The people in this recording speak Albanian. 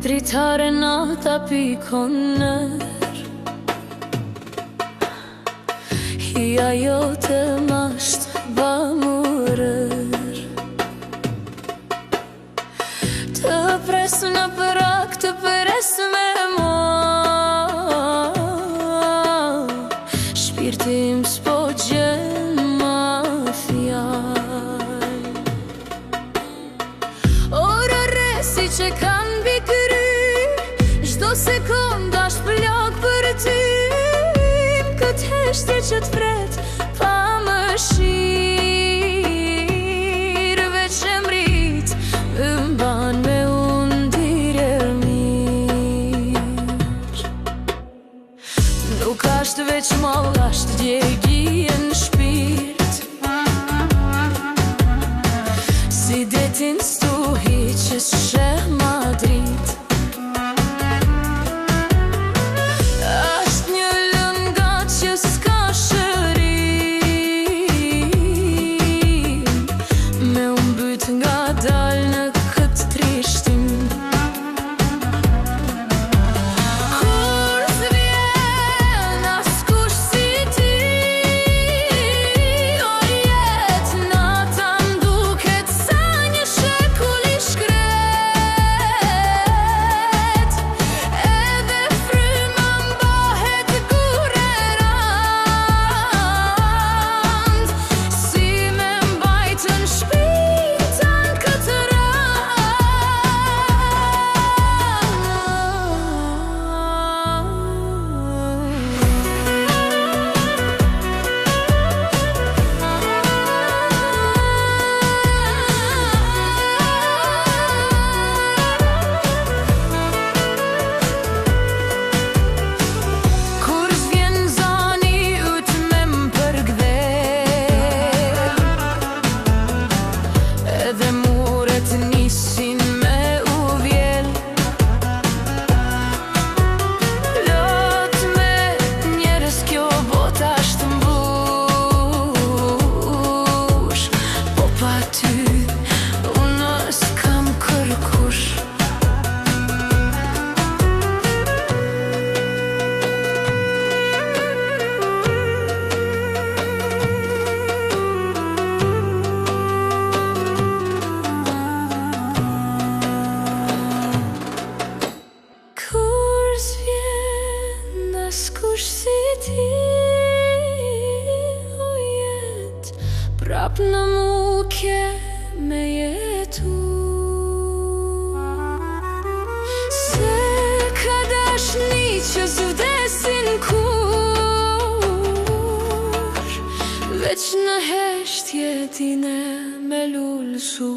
Dritare nata pikon nër Hija jote masht bamurër Të pres në përak, të pres me mua Shpirtim s'po gjen ma fjall Ora resi që kanë bikry Çdo sekond është plak për ty Këtë heshtje që t'fret pa më shirë Veç e mrit më mban me unë dire mirë Nuk ashtë veç mall, ashtë djegi në shpirt Si detin stuhi që s'sheh ma drit Kush si ti o jet Prap në muke me jetu Se ka dashni që s'vdesin kur Veç në heshtje tine me lullësu